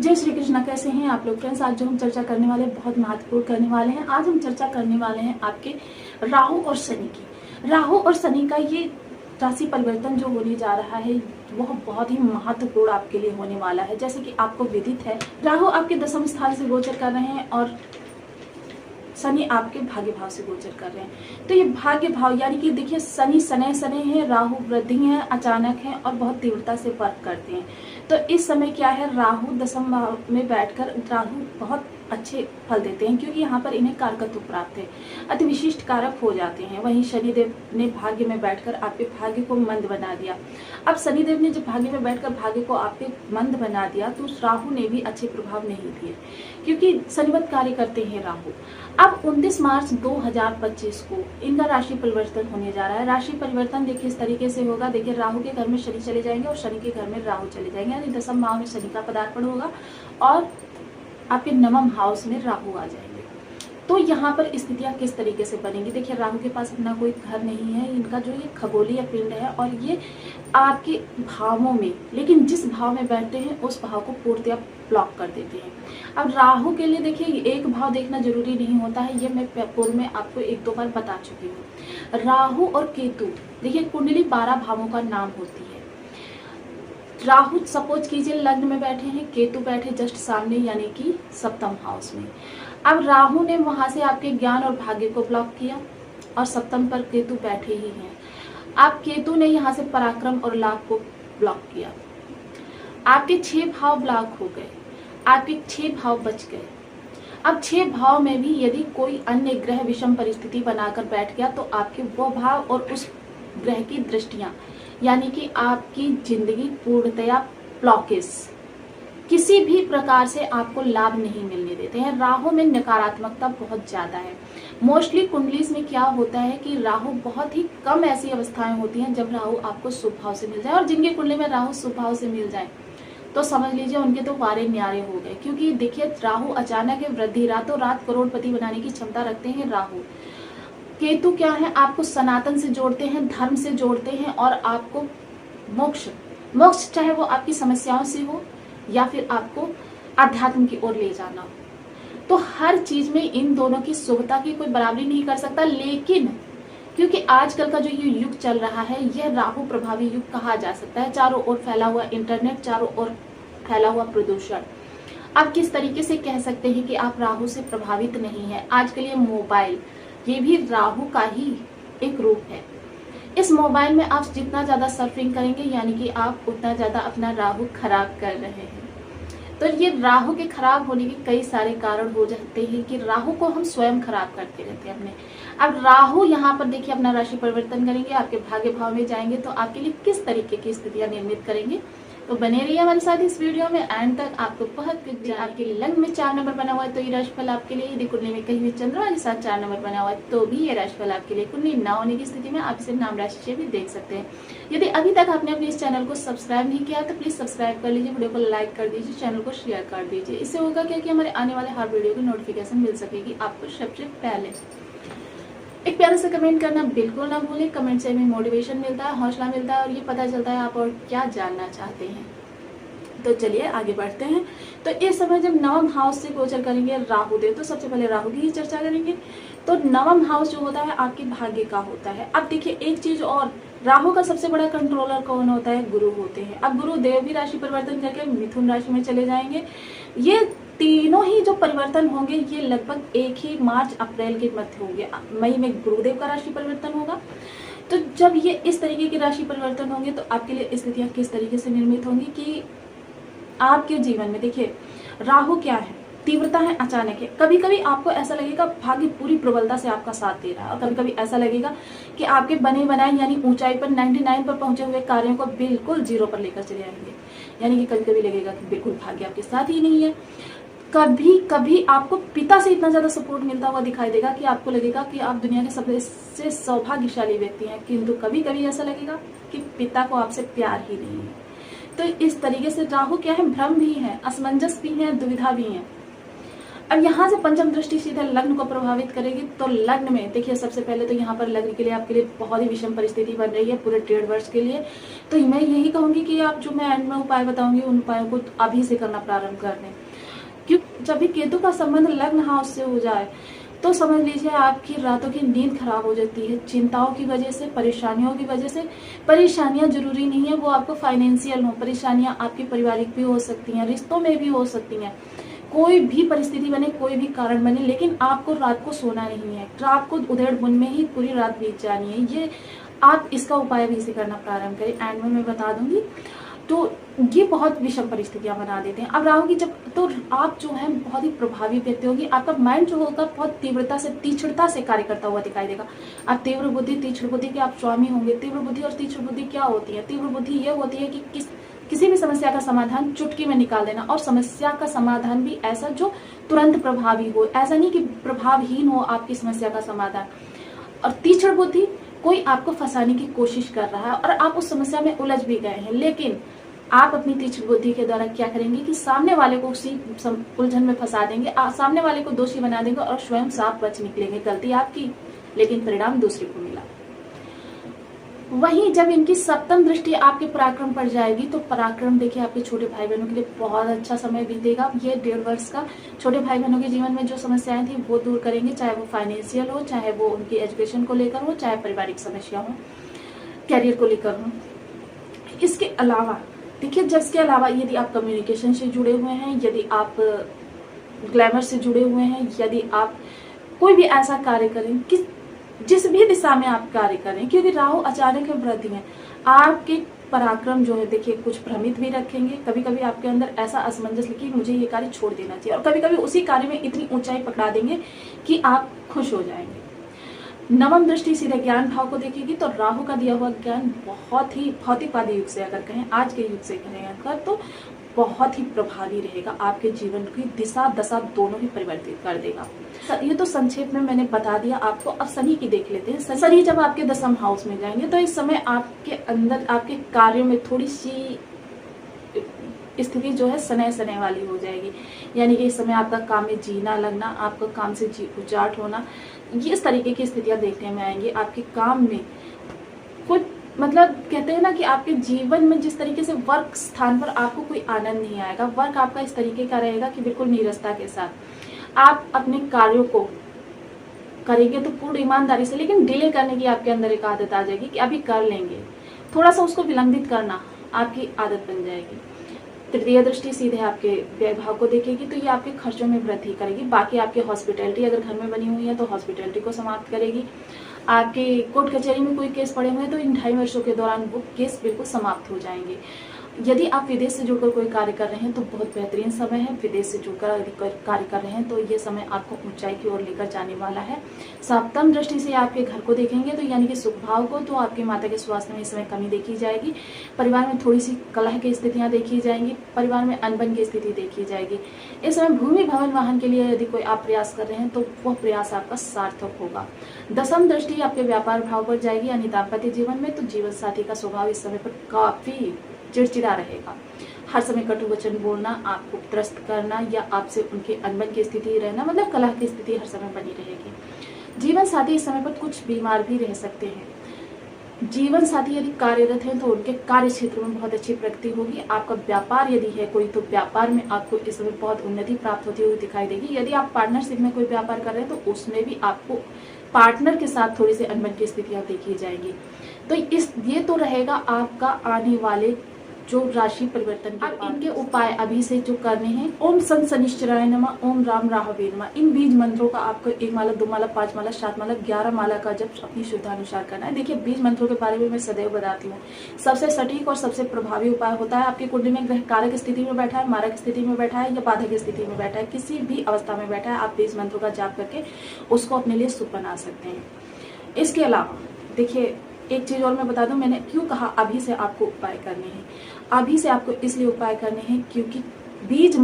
जय श्री कृष्णा। कैसे हैं आप लोग फ्रेंड्स? आज जो हम चर्चा करने वाले हैं बहुत महत्वपूर्ण करने वाले हैं। आज हम चर्चा करने वाले हैं आपके राहु और शनि की। राहु और शनि का ये राशि परिवर्तन जो होने जा रहा है वह बहुत ही महत्वपूर्ण आपके लिए होने वाला है। जैसे कि आपको विदित है, राहु आपके दसम स्थान से गोचर कर रहे हैं और शनि आपके भाग्य भाव से गोचर कर रहे हैं। तो ये भाग्य भाव यानी कि देखिए, शनि सने सने हैं, राहु वृद्धि है, अचानक है और बहुत तीव्रता से वर्क करते हैं। तो इस समय क्या है, राहु दसम भाव में बैठकर राहु बहुत अच्छे फल देते हैं क्योंकि यहाँ पर इन्हें कारकत्व प्राप्त है, अति विशिष्ट कारक हो जाते हैं। वहीं शनिदेव ने भाग्य में बैठकर आपके भाग्य को मंद बना दिया। अब शनिदेव ने जब भाग्य में बैठकर भाग्य को आपके मंद बना दिया तो राहु ने भी अच्छे प्रभाव नहीं दिए क्योंकि शनिवत कार्य करते हैं राहु। अब 29 मार्च 2025 को इनका राशि परिवर्तन होने जा रहा है। राशि परिवर्तन देखिए इस तरीके से होगा। देखिए, राहु के घर में शनि चले जाएंगे और शनि के घर में राहु चले जाएंगे, यानी दसम भाव में शनि का पदार्पण होगा और आपके नवम हाउस में राहु आ जाएंगे। तो यहाँ पर स्थितियां किस तरीके से बनेंगी? देखिए, राहु के पास अपना कोई घर नहीं है, इनका जो ये खगोलीय पिंड है और ये आपके भावों में, लेकिन जिस भाव में बैठते हैं उस भाव को पूर्णतया ब्लॉक कर देते हैं। अब राहु के लिए देखिए एक भाव देखना जरूरी नहीं होता है, ये मैं पूर्व में आपको एक दो बार बता चुकी हूँ। राहु और केतु देखिए, कुंडली 12 भावों का नाम होती है। राहु सपोज कीजिए लग्न में बैठे हैं, केतु बैठे जस्ट सामने यानी कि सप्तम हाउस में। अब राहु ने वहां से आपके ज्ञान और भाग्य को ब्लॉक किया और सप्तम पर केतु बैठे ही हैं। अब केतु ने यहाँ से पराक्रम और लाभ को ब्लॉक किया। आपके 6 भाव ब्लॉक हो गए, आपके 6 भाव बच गए। अब 6 भाव में भी यदि कोई अन्य ग्रह विषम परिस्थिति बनाकर बैठ गया तो आपके वो भाव और उस ग्रह की दृष्टियां यानी कि आपकी जिंदगी पूर्णतया ब्लॉकेज, किसी भी प्रकार से आपको लाभ नहीं मिलने देते हैं। राहु में नकारात्मकता बहुत ज्यादा है। मोस्टली कुंडलीज में क्या होता है कि राहु बहुत ही कम ऐसी अवस्थाएं होती हैं जब राहु आपको शुभ भाव से मिल जाए, और जिनके कुंडली में राहु शुभ भाव से मिल जाए तो समझ लीजिए उनके तो वारे न्यारे हो गए। क्योंकि देखिए, राहु अचानक है वृद्धि, रातों रात करोड़पति बनाने की क्षमता रखते हैं राहु। केतु क्या है, आपको सनातन से जोड़ते हैं, धर्म से जोड़ते हैं और आपको मोक्ष चाहे वो आपकी समस्याओं से हो या फिर आपको अध्यात्म की ओर ले जाना हो। तो हर चीज में इन दोनों की शुभता की कोई बराबरी नहीं कर सकता। लेकिन क्योंकि आजकल का जो ये युग चल रहा है यह राहु प्रभावी युग कहा जा सकता है। चारों ओर फैला हुआ इंटरनेट, चारों ओर फैला हुआ प्रदूषण, आप किस तरीके से कह सकते हैं कि आप राहु से प्रभावित नहीं है? आजकल ये मोबाइल, ये भी राहु का ही एक रूप है। इस मोबाइल में आप जितना ज्यादा सर्फिंग करेंगे यानी कि आप उतना ज्यादा अपना राहु खराब कर रहे हैं। तो ये राहु के खराब होने के कई सारे कारण हो जाते हैं कि राहु को हम स्वयं खराब करते रहते हैं अपने। अब राहु यहाँ पर देखिए अपना राशि परिवर्तन करेंगे, आपके भाग्य भाव में जाएंगे तो आपके लिए किस तरीके की स्थितियां निर्मित करेंगे। तो बने रहिए हमारे साथ इस वीडियो में एंड तक। आपको बहुत कुछ, आपके लग्न में 4 नंबर बना हुआ है तो ये राशिफल आपके लिए, यदि कुंडली में कहीं भी चंद्रमा के साथ 4 नंबर बना हुआ है तो भी ये राशिफल आपके लिए। कुंडली ना होने की स्थिति में आप इसे नाम राशि से भी देख सकते हैं। यदि अभी तक आपने अपने इस चैनल को सब्सक्राइब नहीं किया तो प्लीज सब्सक्राइब कर लीजिए, वीडियो को लाइक कर दीजिए, चैनल को शेयर कर दीजिए। इससे होगा क्या कि हमारे आने वाले हर वीडियो की नोटिफिकेशन मिल सकेगी आपको सबसे पहले। एक प्यारा सा कमेंट करना बिल्कुल ना भूलें। कमेंट से हमें मोटिवेशन मिलता है, हौसला मिलता है और ये पता चलता है आप और क्या जानना चाहते हैं। तो चलिए आगे बढ़ते हैं। तो इस समय जब नवम हाउस से गोचर करेंगे राहु देव, तो सबसे पहले राहु की ही चर्चा करेंगे। तो नवम हाउस जो होता है आपके भाग्य का होता है। अब देखिए एक चीज और, राहु का सबसे बड़ा कंट्रोलर कौन होता है? गुरु होते हैं। अब गुरु देव भी राशि परिवर्तन करके मिथुन राशि में चले जाएंगे। ये तीनों ही जो परिवर्तन होंगे ये लगभग एक ही मार्च अप्रैल के मध्य होंगे। मई में गुरुदेव का राशि परिवर्तन होगा। तो जब ये इस तरीके की राशि परिवर्तन होंगे तो आपके लिए स्थितियां किस तरीके से निर्मित होंगी कि आपके जीवन में देखिए राहु क्या है, तीव्रता है, अचानक है। कभी कभी आपको ऐसा लगेगा भाग्य पूरी प्रबलता से आपका साथ दे रहा है और कभी कभी ऐसा लगेगा कि आपके बने बनाए यानी ऊंचाई पर 99 पर पहुंचे हुए कार्यों को बिल्कुल 0 पर लेकर चले आएंगे। यानी कि कभी कभी लगेगा कि बिल्कुल भाग्य आपके साथ ही नहीं है। कभी कभी आपको पिता से इतना ज्यादा सपोर्ट मिलता हुआ दिखाई देगा कि आपको लगेगा कि आप दुनिया के सबसे सौभाग्यशाली व्यक्ति हैं, किंतु कभी कभी ऐसा लगेगा कि पिता को आपसे प्यार ही नहीं है। तो इस तरीके से राहु क्या है, भ्रम भी है, असमंजस भी है, दुविधा भी है। अब यहाँ से पंचम दृष्टि सीधे लग्न को प्रभावित करेगी। तो लग्न में देखिए सबसे पहले तो यहाँ पर लग्न के लिए आपके लिए बहुत ही विषम परिस्थिति बन रही है पूरे 1.5 वर्ष के लिए। तो मैं यही कहूंगी कि आप जो मैं एंड में उपाय बताऊंगी उन उपायों को अभी से करना प्रारंभ कर दें, क्योंकि जब भी केतु का संबंध लग्न हाउस से हो जाए तो समझ लीजिए आपकी रातों की नींद खराब हो जाती है, चिंताओं की वजह से, परेशानियों की वजह से। परेशानियां जरूरी नहीं है वो आपको फाइनेंशियल हो, परेशानियां आपकी पारिवारिक भी हो सकती हैं, रिश्तों में भी हो सकती हैं, कोई भी परिस्थिति बने, कोई भी कारण बने, लेकिन आपको रात को सोना नहीं है, रात को उधेड़ बुन में ही पूरी रात बीत जानी है। ये आप इसका उपाय भी से करना प्रारंभ करें, एंड में मैं बता दूंगी। तो ये बहुत विषम परिस्थितियां बना देते हैं। अब राहु की जब तो आप जो है बहुत ही प्रभावी व्यक्ति होगी, आपका माइंड जो होगा बहुत तीव्रता से, तीक्ष्णता से कार्य करता हुआ दिखाई देगा। आप तीव्र बुद्धि, तीक्ष्ण बुद्धि के आप स्वामी होंगे। तीव्र बुद्धि और तीक्ष्ण बुद्धि क्या होती है? तीव्र बुद्धि ये होती है कि किसी भी समस्या का समाधान चुटकी में निकाल देना, और समस्या का समाधान भी ऐसा जो तुरंत प्रभावी हो, ऐसा नहीं कि प्रभावहीन हो आपकी समस्या का समाधान। और तीक्ष्ण बुद्धि, कोई आपको फंसाने की कोशिश कर रहा है और आप उस समस्या में उलझ भी गए हैं, लेकिन आप अपनी तीक्ष्ण बुद्धि के द्वारा क्या करेंगे कि सामने वाले को उसी उलझन में फंसा देंगे, सामने वाले को दोषी बना देंगे और स्वयं साफ बच निकलेंगे। गलती आपकी, लेकिन परिणाम दूसरे को मिला। वहीं जब इनकी सप्तम दृष्टि आपके पराक्रम पर जाएगी तो पराक्रम देखिए आपके छोटे भाई बहनों के लिए बहुत अच्छा समय बीतेगा। ये 1.5 वर्ष का छोटे भाई बहनों के जीवन में जो समस्याएं थी वो दूर करेंगे, चाहे वो फाइनेंशियल हो, चाहे वो उनकी एजुकेशन को लेकर हो, चाहे पारिवारिक समस्या हो, कैरियर को लेकर हो। इसके अलावा देखिए, जिसके अलावा यदि आप कम्युनिकेशन से जुड़े हुए हैं, यदि आप ग्लैमर से जुड़े हुए हैं, यदि आप कोई भी ऐसा कार्य करें कि जिस भी दिशा में आप कार्य करें, क्योंकि राहु अचानक वृद्धि में आपके पराक्रम जो है देखिए कुछ भ्रमित भी रखेंगे। कभी कभी आपके अंदर ऐसा असमंजस कि मुझे ये कार्य छोड़ देना चाहिए, और कभी कभी उसी कार्य में इतनी ऊंचाई पकड़ा देंगे कि आप खुश हो जाएंगे। नवम दृष्टि सीधे ज्ञान भाव को देखेगी, तो राहु का दिया हुआ ज्ञान बहुत ही भौतिकवादी युग से अगर कहें, आज के युग से कहें अगर, तो बहुत ही प्रभावी रहेगा। आपके जीवन की दिशा दशा दोनों ही परिवर्तित कर देगा। ये तो संक्षेप में मैंने बता दिया आपको। अब शनि की देख लेते हैं। शनि जब आपके 10वें हाउस में जाएंगे तो इस समय आपके अंदर, आपके कार्यों में थोड़ी सी स्थिति जो है सने सने वाली हो जाएगी। यानी कि इस समय आपका काम में जीना लगना, आपका काम से जी उचाट होना, ये इस तरीके की स्थितियां देखने में आएंगी। आपके काम में कुछ मतलब कहते हैं ना कि आपके जीवन में जिस तरीके से वर्क स्थान पर आपको कोई आनंद नहीं आएगा। वर्क आपका इस तरीके का रहेगा कि बिल्कुल नीरसता के साथ आप अपने कार्यों को करेंगे तो पूर्ण ईमानदारी से, लेकिन डिले करने की आपके अंदर एक आदत आ जाएगी कि अभी कर लेंगे, थोड़ा सा उसको विलंबित करना आपकी आदत बन जाएगी। तृतीय दृष्टि सीधे आपके व्यय भाव को देखेगी, तो ये आपके खर्चों में वृद्धि करेगी। बाकी आपकी हॉस्पिटैलिटी अगर घर में बनी हुई है तो हॉस्पिटैलिटी को समाप्त करेगी। आपके कोर्ट कचहरी में कोई केस पड़े हुए हैं तो इन 2.5 वर्षों के दौरान वो केस बिल्कुल समाप्त हो जाएंगे। यदि आप विदेश से जुड़कर कोई कार्य कर रहे हैं तो बहुत बेहतरीन समय है। विदेश से जुड़कर यदि कार्य कर रहे हैं तो ये समय आपको ऊंचाई की ओर लेकर जाने वाला है। सप्तम दृष्टि से आपके घर को देखेंगे तो यानी कि सुख भाव को, तो आपके माता के स्वास्थ्य में इस समय कमी देखी जाएगी। परिवार में थोड़ी सी कलह की स्थितियां देखी जाएंगी। परिवार में अनबन की स्थिति देखी जाएगी। इस समय भूमि भवन वाहन के लिए यदि कोई आप प्रयास कर रहे हैं तो वह प्रयास आपका सार्थक होगा। 10वीं दृष्टि आपके व्यापार भाव पर जाएगी, यानी दाम्पत्य जीवन में, तो जीवन साथी का स्वभाव इस समय पर काफी चिड़चिड़ा रहेगा। हर समय कटु वचन बोलना, आपको त्रस्त करना या आपसे उनके अनबन की स्थिति रहना, मतलब कलह की स्थिति हर समय बनी रहेगी। जीवन साथी इस समय पर कुछ बीमार भी रह सकते हैं। जीवन साथी यदि कार्यरत हैं तो उनके कार्य क्षेत्र में बहुत अच्छी प्रगति होगी। आपका व्यापार यदि है कोई, तो व्यापार में आपको इस समय बहुत उन्नति प्राप्त होती हुई दिखाई देगी। यदि आप पार्टनरशिप में कोई व्यापार कर रहे हैं तो उसमें भी आपको पार्टनर के साथ थोड़ी सी अनबन की स्थितियां देखी जाएंगी। तो ये तो रहेगा आपका आने वाले जो राशि परिवर्तन के। अब इनके उपाय अभी से जो करने हैं, ओम सन शनिश्चराय नमः, ओम राम राहवे नमः, इन बीज मंत्रों का आपको 1 माला, 2 माला, 5 माला, 7 माला, 11 माला का जब अपनी शुद्धानुसार करना है। देखिए बीज मंत्रों के बारे में मैं सदैव बताती हूँ, सबसे सटीक और सबसे प्रभावी उपाय होता है। आपकी कुंडली में ग्रह कारक स्थिति में बैठा है, मारक स्थिति में बैठा है या बाधक स्थिति में बैठा है, किसी भी अवस्था में बैठा है, आप बीज मंत्रों का जाप करके उसको अपने लिए शुभ बना सकते हैं। इसके अलावा देखिए एक चीज और मैं बता दूं, मैंने क्यों कहा अभी से आपको उपाय करने हैं। अभी से आपको इसलिए उपाय करने हैं क्योंकि बीज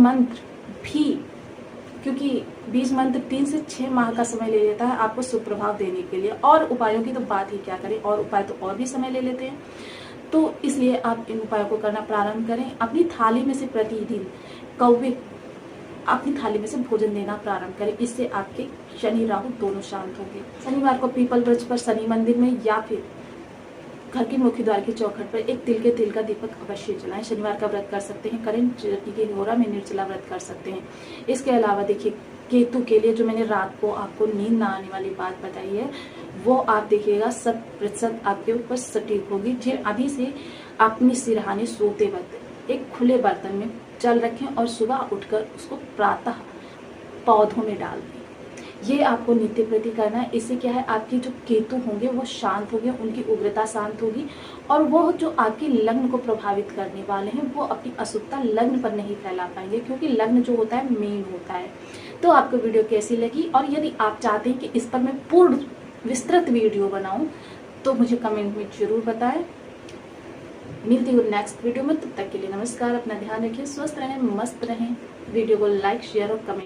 मंत्र 3 से 6 माह का समय ले लेता है आपको सुप्रभाव देने के लिए, और उपायों की तो बात ही क्या करें, और उपाय तो और भी समय ले लेते हैं। तो इसलिए आप इन उपायों को करना प्रारंभ करें। अपनी थाली में से प्रतिदिन कौवे अपनी थाली में से भोजन देना प्रारंभ करें। इससे आपके शनि राहु दोनों शांत होंगे। शनिवार को पीपल वृक्ष पर, शनि मंदिर में या फिर घर के मुख्य द्वार के चौखट पर एक तिल के तेल का दीपक अवश्य जलाएं। शनिवार का व्रत कर सकते हैं, करें के होरा में निर्जला व्रत कर सकते हैं। इसके अलावा देखिए केतु के लिए जो मैंने रात को आपको नींद ना आने वाली बात बताई है, वो आप देखिएगा 100% आपके ऊपर सटीक होगी। जिन अभी से अपनी सिरहाने सोते वक्त एक खुले बर्तन में जल रखें और सुबह उठकर उसको प्रातः पौधों में डाल दें। ये आपको नित्य प्रति करना है। इससे क्या है, आपके जो केतु होंगे वो शांत होंगे, उनकी उग्रता शांत होगी और वो जो आपके लग्न को प्रभावित करने वाले हैं वो अपनी अशुभता लग्न पर नहीं फैला पाएंगे, क्योंकि लग्न जो होता है मेन होता है। तो आपको वीडियो कैसी लगी, और यदि आप चाहते हैं कि इस पर मैं पूर्ण विस्तृत वीडियो बनाऊं तो मुझे कमेंट में जरूर बताएं। मिलती हूँ नेक्स्ट वीडियो में, तब तक के लिए नमस्कार। अपना ध्यान रखिए, स्वस्थ रहें, मस्त रहें। वीडियो को लाइक, शेयर और कमेंट